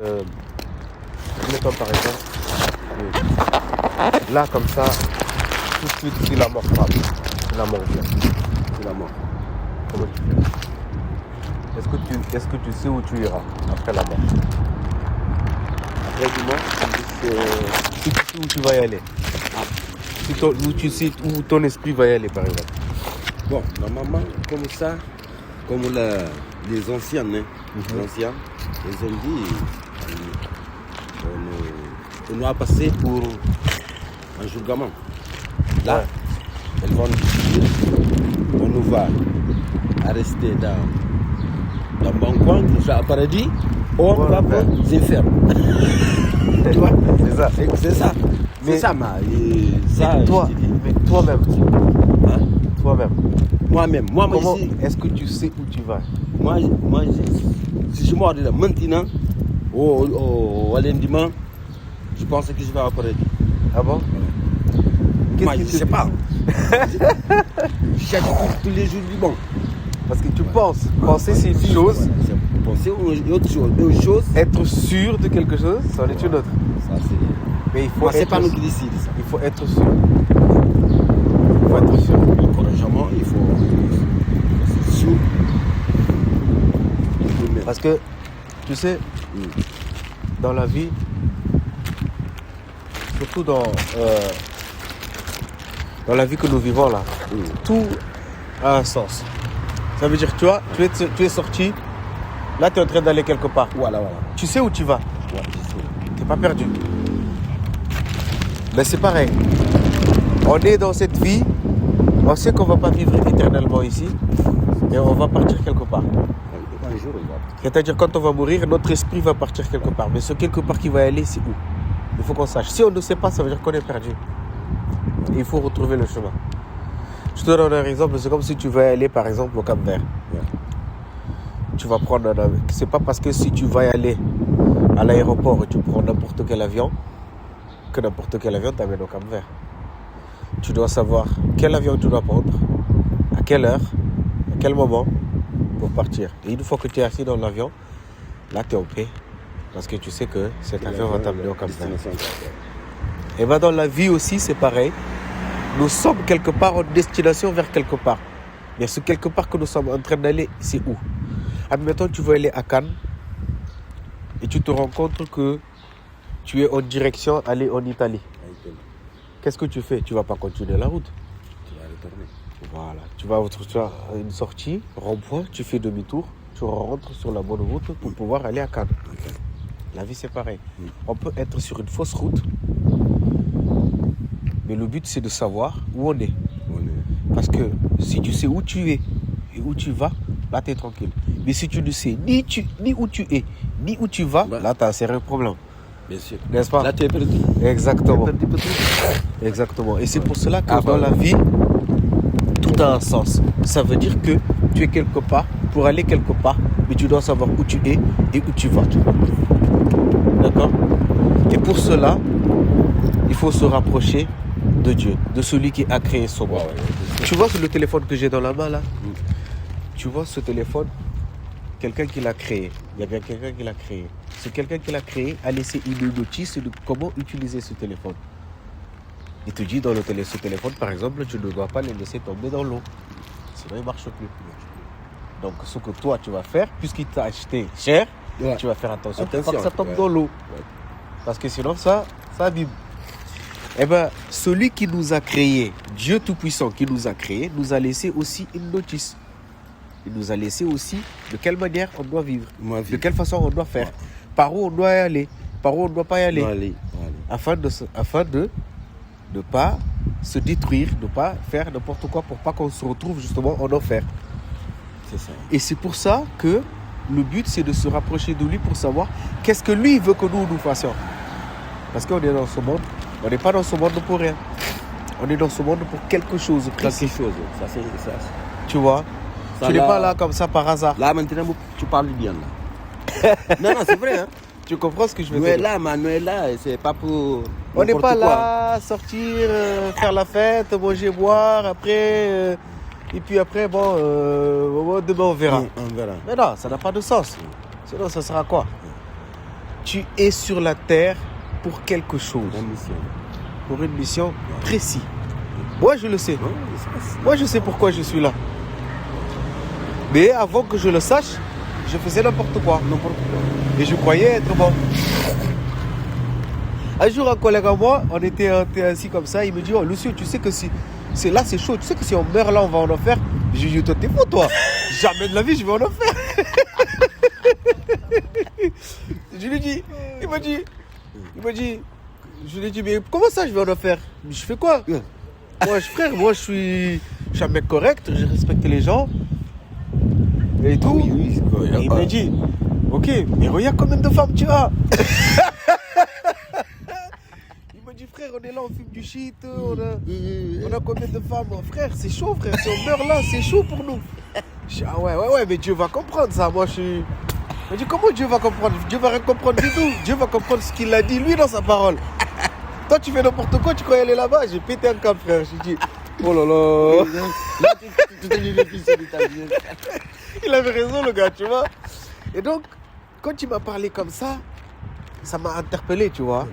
Mettons par exemple, là comme ça, tout de suite, si la mort frappe, si la mort vient, si la mort, comment tu fais? Est-ce que tu sais où tu iras après la mort? Après du mort, Si tu sais où tu vas y aller, où tu sais où ton esprit va y aller par exemple. bon, normalement, comme ça, comme les anciens, hein, les anciens, ils ont dit, on doit passer pour un jugement. Là, Ouais. ils vont dire, on nous va rester dans bon coin, nous à paradis, ou on va pour les infers. Tu vois? C'est ça. C'est ça. Mais- C'est ça, ça, Mais toi-même, hein? toi-même, Moi-même, comment ici, est-ce que tu sais où tu vas? si je mors là maintenant, au lundi, je pense que je vais au paradis. Ah bon? Moi, je Qu'est-ce ne qui sais te- pas. Je cherche tous les jours du bon. Parce que tu penses. Penser c'est une chose, Penser aux choses, être sûr de quelque chose, c'en est une autre. ça c'est. Mais il faut Moi, c'est être pas nous qui décidons ça. Il faut être sûr. Il faut être sûr. Encouragement, il faut être sûr. Parce que, tu sais, dans la vie, surtout dans la vie que nous vivons là, tout a un sens. Ça veut dire, tu vois, tu es sorti, là tu es en train d'aller quelque part. Voilà. Tu sais où tu vas, Ouais, je sais. tu n'es pas perdu. Mais c'est pareil. On est dans cette vie, on sait qu'on ne va pas vivre éternellement ici, et on va partir quelque part. Un jour, on va. C'est-à-dire quand on va mourir, notre esprit va partir quelque part. Mais ce quelque part qui va aller, c'est où? Il faut qu'on sache. Si on ne sait pas, ça veut dire qu'on est perdu. Et il faut retrouver le chemin. Je te donne un exemple, c'est comme si tu vas aller par exemple au Cap-Vert. Ouais. Tu vas prendre un avion. C'est pas parce que si tu vas y aller à l'aéroport et tu prends n'importe quel avion, que n'importe quel avion t'amène au Cap-Vert. Tu dois savoir quel avion tu dois prendre, à quelle heure, à quel moment pour partir. Et une fois que tu es assis dans l'avion, là tu es en paix. Parce que tu sais que cet avion va t'amener au Cap-Vert. Et bien dans la vie aussi c'est pareil. Nous sommes quelque part en destination vers quelque part. Mais ce quelque part que nous sommes en train d'aller, c'est où? Admettons tu veux aller à Cannes et tu te rends compte que tu es en direction aller en Italie. Qu'est-ce que tu fais? Tu ne vas pas continuer la route. Tu vas retourner. Voilà. Tu vas à une sortie, rond-point, tu fais demi-tour, tu rentres sur la bonne route pour pouvoir aller à Cannes. Okay. La vie c'est pareil. On peut être sur une fausse route, mais le but c'est de savoir où on est. Parce que si tu sais où tu es et où tu vas, là tu es tranquille. Mais si tu ne sais ni où tu es, ni où tu vas, là tu as un sérieux problème. Bien sûr. N'est-ce pas? Là, tu es perdu. Exactement. Tu es perdu. Exactement. Et c'est pour cela que dans la vie, tout a un sens. Ça veut dire que tu es quelque part pour aller quelque part, mais tu dois savoir où tu es et où tu vas. D'accord? Et pour cela, il faut se rapprocher de Dieu, de celui qui a créé son monde. Tu vois le téléphone que j'ai dans la main là? Tu vois ce téléphone? Quelqu'un qui l'a créé. Il y a bien quelqu'un qui l'a créé. C'est quelqu'un qui l'a créé a laissé une notice de comment utiliser ce téléphone. Il te dit dans ce téléphone, par exemple, tu ne dois pas le laisser tomber dans l'eau. Sinon, il ne marche plus. Donc, ce que toi, tu vas faire, puisqu'il t'a acheté cher, tu vas faire attention pour pas que ça tombe dans l'eau. Parce que sinon, ça abîme. Eh bien, celui qui nous a créé, Dieu Tout-Puissant qui nous a créé, nous a laissé aussi une notice. Il nous a laissé aussi de quelle manière on doit vivre, de quelle façon on doit faire, par où on doit y aller, par où on ne doit pas y aller, afin de ne pas se détruire, de ne pas faire n'importe quoi pour pas qu'on se retrouve justement en enfer. C'est ça. Et c'est pour ça que le but c'est de se rapprocher de lui pour savoir qu'est-ce que lui veut que nous fassions. Parce qu'on est dans ce monde, on n'est pas dans ce monde pour rien. On est dans ce monde pour quelque chose. Quelque chose, ça c'est ça. Tu vois? Ça, tu n'es pas là comme ça par hasard. Là maintenant tu parles bien là. non, c'est vrai. Hein? Tu comprends ce que je veux dire? Nous est là, c'est pas pour. On n'est pas là à sortir, faire la fête, manger, boire, après. Et puis après, demain on verra. On verra. Mais non, ça n'a pas de sens. Sinon, ça sera quoi? tu es sur la terre pour quelque chose. La mission. Pour une mission précise. Moi, je le sais. Moi, je sais pourquoi je suis là. Mais avant que je le sache, je faisais n'importe quoi. Et je croyais être bon. Un jour, un collègue à moi, on était assis comme ça, il me dit, oh Lucio, tu sais que si c'est là, c'est chaud, tu sais que si on meurt là, on va en enfer. Je lui ai dit, toi, t'es fou, toi. Jamais de la vie, je vais en enfer. Je lui ai dit, il m'a dit, je lui ai dit, mais comment ça, je vais en enfer? Je fais quoi? Moi, frère, moi, je suis un mec correct, je respecte les gens. Et tout. Oui, et il m'a dit, ok, mais regarde combien de femmes tu as. Il m'a dit, frère, on est là, on fume du shit, on a combien de femmes? Frère, c'est chaud, frère, si on meurt là, c'est chaud pour nous. Je dis, ah ouais, mais Dieu va comprendre ça. Moi, je suis... Il m'a dit, comment Dieu va comprendre? Dieu va rien comprendre du tout. Dieu va comprendre ce qu'il a dit, lui, dans sa parole. Toi, tu fais n'importe quoi, tu crois aller là-bas? J'ai pété un câble, frère. J'ai dit, oh là là. Là, tu t'es dit le fils de ta vie. Il avait raison, le gars, tu vois. Et donc, quand il m'a parlé comme ça m'a interpellé, tu vois.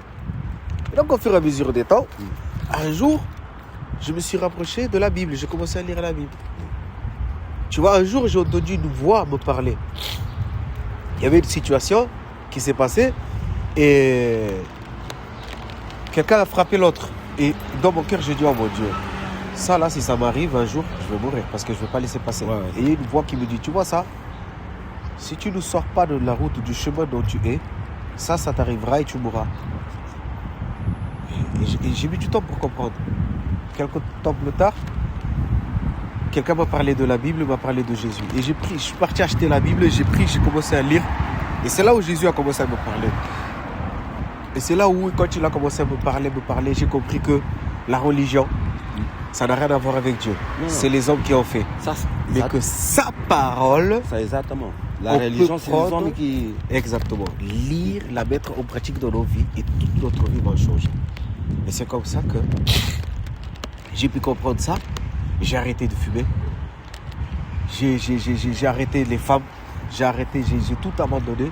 Et donc, au fur et à mesure des temps, un jour, je me suis rapproché de la Bible. J'ai commencé à lire la Bible. Tu vois, un jour, j'ai entendu une voix me parler. Il y avait une situation qui s'est passée et quelqu'un a frappé l'autre. Et dans mon cœur, j'ai dit, oh mon Dieu, ça là, si ça m'arrive un jour, je vais mourir parce que je ne vais pas laisser passer. Ouais. Et il y a une voix qui me dit, tu vois ça, si tu ne sors pas de la route, du chemin dont tu es, ça t'arrivera et tu mourras. Et j'ai mis du temps pour comprendre. Quelques temps plus tard, quelqu'un m'a parlé de la Bible, m'a parlé de Jésus. Et je suis parti acheter la Bible, j'ai commencé à lire. Et c'est là où Jésus a commencé à me parler. Et c'est là où, quand il a commencé à me parler, j'ai compris que la religion, ça n'a rien à voir avec Dieu. Non. C'est les hommes qui ont fait. Mais que sa parole... Ça, exactement. La religion, c'est les hommes qui... Exactement. Lire, la mettre en pratique dans nos vies et toute notre vie va changer. Et c'est comme ça que j'ai pu comprendre ça. J'ai arrêté de fumer. J'ai arrêté les femmes. J'ai tout abandonné.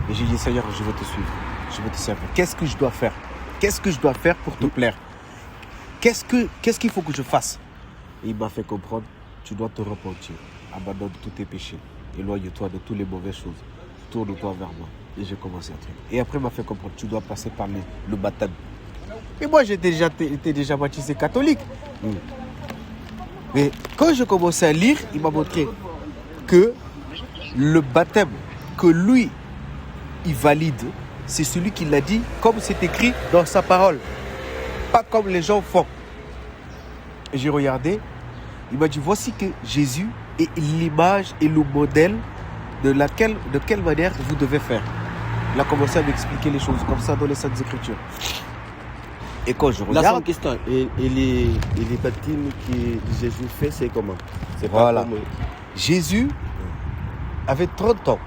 Et j'ai dit, Seigneur, je vais te suivre. Je vais te servir. Qu'est-ce que je dois faire? Qu'est-ce que je dois faire pour te plaire? Qu'est-ce qu'il faut que je fasse? Et il m'a fait comprendre, tu dois te repentir. Abandonne tous tes péchés. Éloigne-toi de toutes les mauvaises choses. Tourne-toi vers moi. Et j'ai commencé à traiter. Et après, il m'a fait comprendre, tu dois passer par le baptême. Et moi, j'étais déjà baptisé catholique. Mais quand je commençais à lire, il m'a montré que le baptême que lui, il valide, c'est celui qui l'a dit comme c'est écrit dans sa parole. Pas comme les gens font. Et j'ai regardé, il m'a dit, voici que Jésus est l'image et le modèle de quelle manière vous devez faire. Il a commencé à m'expliquer les choses comme ça dans les Saintes Écritures. Et quand je regarde... La seule question, et les baptêmes que Jésus fait, c'est comment? C'est voilà. Comme... Jésus avait 30 ans.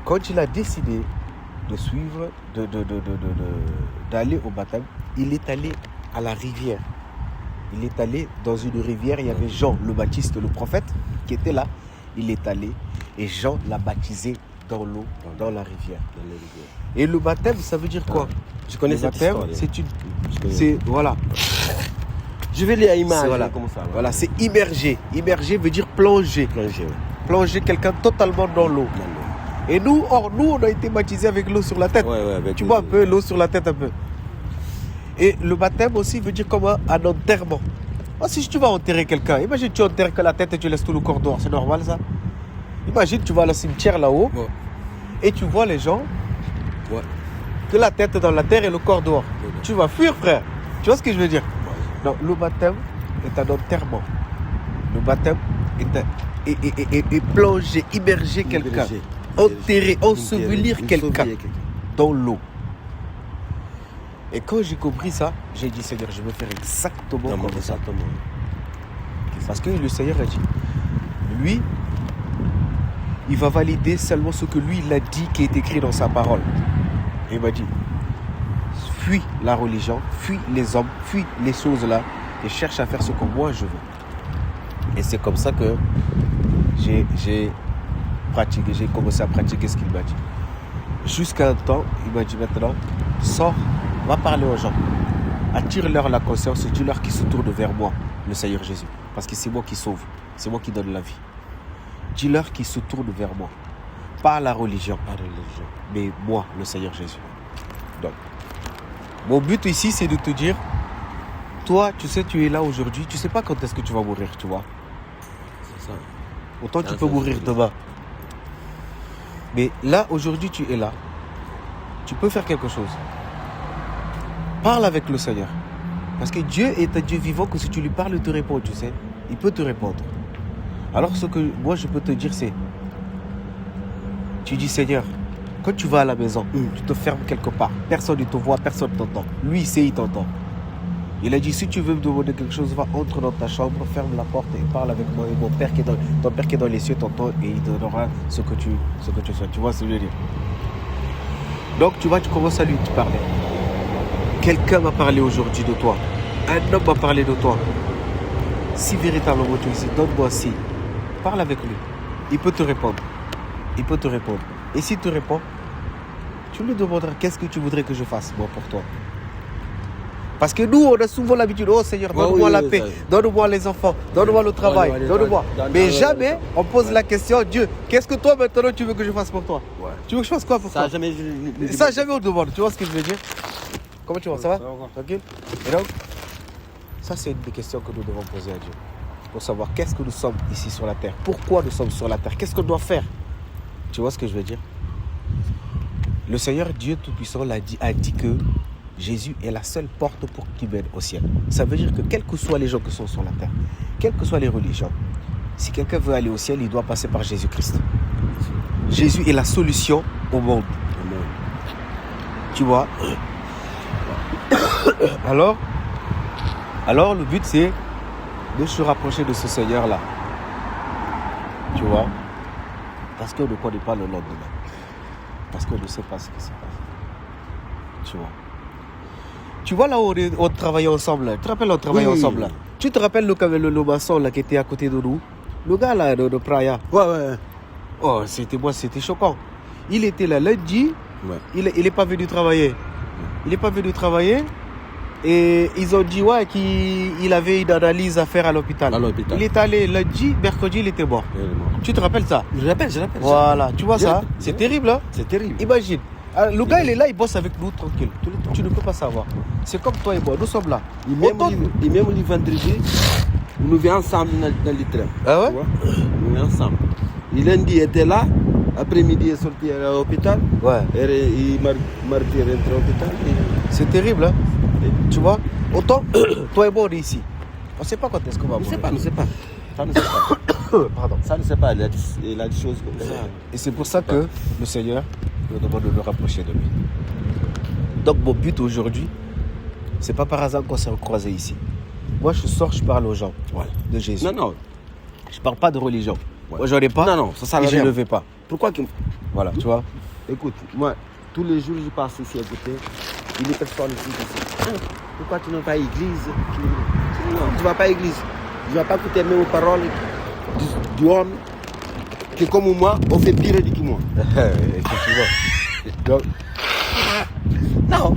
Quand il a décidé de suivre, d'aller au baptême, il est allé à la rivière. Il est allé dans une rivière, il y avait Jean le Baptiste, le prophète, qui était là. Il est allé et Jean l'a baptisé dans l'eau, dans la rivière. Et le baptême, ça veut dire quoi? Je connais le cette baptême, histoire. Voilà. Je vais lire à image. Comme ça. Voilà, c'est immerger. Immerger veut dire plonger. Plonger quelqu'un totalement dans l'eau. Et nous, on a été baptisés avec l'eau sur la tête. Tu vois un peu l'eau sur la tête un peu. Et le baptême aussi veut dire comme un enterrement. Si tu vas enterrer quelqu'un, imagine tu enterres que la tête et tu laisses tout le corps dehors, c'est normal ça? Imagine tu vas au cimetière là-haut et tu vois les gens que la tête dans la terre et le corps dehors. Tu vas fuir, frère. Tu vois ce que je veux dire? Non, le baptême est un enterrement. Le baptême est plonger, immerger quelqu'un. Enterrer, ensevelir quelqu'un dans l'eau. Et quand j'ai compris ça, j'ai dit, Seigneur, je veux faire exactement comme ça. Parce que le Seigneur a dit, lui, il va valider seulement ce que lui, il a dit, qui est écrit dans sa parole. Et il m'a dit, fuis la religion, fuis les hommes, fuis les choses là, et cherche à faire ce que moi je veux. Et c'est comme ça que j'ai commencé à pratiquer ce qu'il m'a dit. Jusqu'à un temps, il m'a dit maintenant, sors, va parler aux gens. Attire-leur la conscience et dis-leur qu'ils se tournent vers moi, le Seigneur Jésus. Parce que c'est moi qui sauve, c'est moi qui donne la vie. Dis-leur qu'ils se tournent vers moi. Pas la religion, mais moi, le Seigneur Jésus. Donc, mon but ici, c'est de te dire, toi, tu sais, tu es là aujourd'hui, tu sais pas quand est-ce que tu vas mourir, tu vois. C'est ça. Autant tu peux mourir demain. Mais là, aujourd'hui, tu es là. Tu peux faire quelque chose. Parle avec le Seigneur. Parce que Dieu est un Dieu vivant que si tu lui parles, il te répond, tu sais. Il peut te répondre. Alors ce que moi je peux te dire, c'est, tu dis Seigneur, quand tu vas à la maison, tu te fermes quelque part. Personne ne te voit, personne ne t'entend. Lui, il sait, il t'entend. Il a dit, si tu veux me demander quelque chose, va, entre dans ta chambre, ferme la porte et parle avec moi. Et mon Père qui est ton Père qui est dans les cieux t'entend et il te donnera ce que tu souhaites. Tu vois ce que je veux dire? Donc tu vois, tu commences à lui parler. Quelqu'un m'a parlé aujourd'hui de toi. Un homme m'a parlé de toi. Si véritablement tu es ici, donne-moi si. Parle avec lui. Il peut te répondre. Il peut te répondre. Et s'il te répond, tu lui demanderas qu'est-ce que tu voudrais que je fasse, moi, pour toi. Parce que nous, on a souvent l'habitude, oh Seigneur, donne-moi la paix, donne-moi les enfants, donne-moi le travail, donne-moi. Mais jamais on pose la question, Dieu, qu'est-ce que toi maintenant tu veux que je fasse pour toi? Tu veux que je fasse quoi pour toi? Ça, jamais on demande, tu vois ce que je veux dire? Comment tu vois, ça va? Tranquille? Et donc, ça c'est une des questions que nous devons poser à Dieu. Pour savoir qu'est-ce que nous sommes ici sur la terre. Pourquoi nous sommes sur la terre? Qu'est-ce qu'on doit faire? Tu vois ce que je veux dire? Le Seigneur Dieu Tout-Puissant a dit que Jésus est la seule porte pour qui mène au ciel. Ça veut dire que quels que soient les gens qui sont sur la terre, quelles que soient les religions, si quelqu'un veut aller au ciel, il doit passer par Jésus-Christ. Jésus est la solution au monde. Tu vois? Alors, le but c'est de se rapprocher de ce Seigneur-là. Tu vois? Parce qu'on ne connaît pas le lendemain. Parce qu'on ne sait pas ce qui se passe. Tu vois? Tu vois là où on travaillait ensemble là. Tu te rappelles, on travaillait ensemble là. Tu te rappelles le maçon là qui était à côté de nous? Le gars là de Praia. Ouais. Oh, c'était choquant. Il était là lundi. Ouais. Il n'est pas venu travailler. Il n'est pas venu travailler. Et ils ont dit qu'il avait une analyse à faire à l'hôpital. Il est allé lundi, mercredi, il était mort. Tu te rappelles ça? Je rappelle. Voilà, tu vois ça? C'est terrible, hein? C'est terrible. Imagine. Le gars, il est là, il bosse avec nous tranquille. Tu ne peux pas savoir. C'est comme toi et moi, nous sommes là. Et même le vendredi, nous venons ensemble dans le train. Ah ouais? Nous venons ensemble. Le lundi, il était là. Après-midi, il est sorti à l'hôpital. Ouais. Et mardi, il est rentré à l'hôpital. C'est terrible, hein? Tu vois? Autant, toi et moi, on est ici. On ne sait pas quand est-ce qu'on va mourir. On ne sait pas. Ça ne sait pas. Pardon. Ça ne sait pas. Il a des choses comme ça. Et c'est pour ça que le Seigneur nous demande de nous rapprocher de lui. Donc, mon but aujourd'hui, c'est pas par hasard qu'on s'est croisés ici. Moi, je sors, je parle aux gens de Jésus. Non. Je parle pas de religion. Ouais. Moi, j'en ai pas. Non, ça sert à rien. Et je ne le veux pas. Pourquoi que... Voilà, tu vois. Écoute, moi, tous les jours, je passe ici à côté. Il y a des personnes qui disent, pourquoi tu ne vas pas à l'église? Non, tu ne vas pas à l'église. Tu ne vas pas écouter mes paroles du homme qui, comme moi, on fait pire que moi. Effectivement. Donc, non,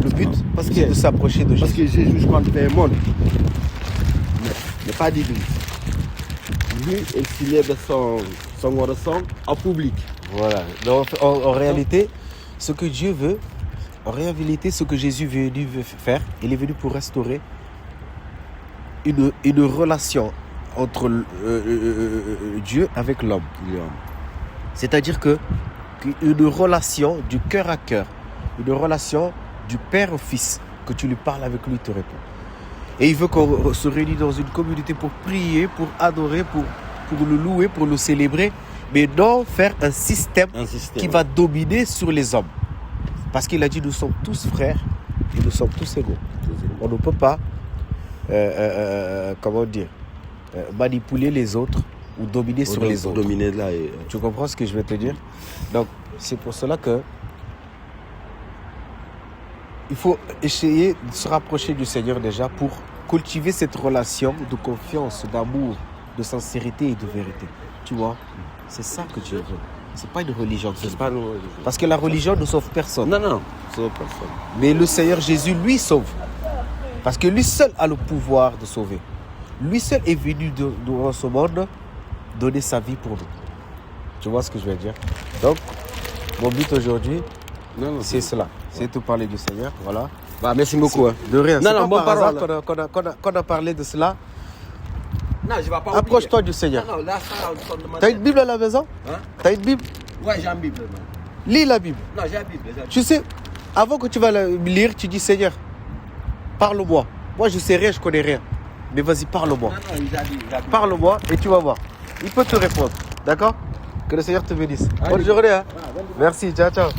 le but c'est de s'approcher de Jésus. Parce que Jésus, je crois, fait un monde. Mais pas d'église. Lui, il célèbre son oraison en public. Voilà. Donc, en réalité, ce que Dieu veut, en réalité, ce que Jésus veut faire, il est venu pour restaurer une relation entre Dieu avec l'homme. C'est-à-dire une relation du cœur à cœur, une relation du père au fils, que tu lui parles avec lui, il te répond. Et il veut qu'on se réunisse dans une communauté pour prier, pour adorer, pour le louer, pour le célébrer, mais non faire un système qui va dominer sur les hommes. Parce qu'il a dit, nous sommes tous frères et nous sommes tous égaux. On ne peut pas, manipuler les autres ou dominer sur les autres. Tu comprends ce que je veux te dire? Donc, c'est pour cela que il faut essayer de se rapprocher du Seigneur déjà pour cultiver cette relation de confiance, d'amour, de sincérité et de vérité. Tu vois? C'est ça que Dieu veut. c'est pas une religion. C'est pas nous. Parce que la religion ne sauve personne. Non, non, c'est personne. Mais le Seigneur Jésus, lui, sauve. Parce que lui seul a le pouvoir de sauver. Lui seul est venu dans ce monde donner sa vie pour nous. Tu vois ce que je veux dire? Donc, mon but aujourd'hui, c'est cela. C'est de parler du Seigneur. Voilà. Bah, merci beaucoup. Hein. De rien. Non, non, bon parole. Qu'on a parlé de cela. Non, je vais pas Approche-toi du Seigneur. Non, non, là, ça, t'as une Bible à la maison? Hein? T'as une Bible? Ouais, j'ai une Bible. Lis la Bible. Non, j'ai une Bible. Tu sais, avant que tu vas la lire, tu dis Seigneur, parle-moi. Moi, je sais rien, je connais rien. Mais vas-y, parle-moi. Non, non, j'ai Parle-moi et tu vas voir. Il peut te répondre. D'accord? Que le Seigneur te bénisse. Bonne journée. Hein? Merci. Ciao, ciao.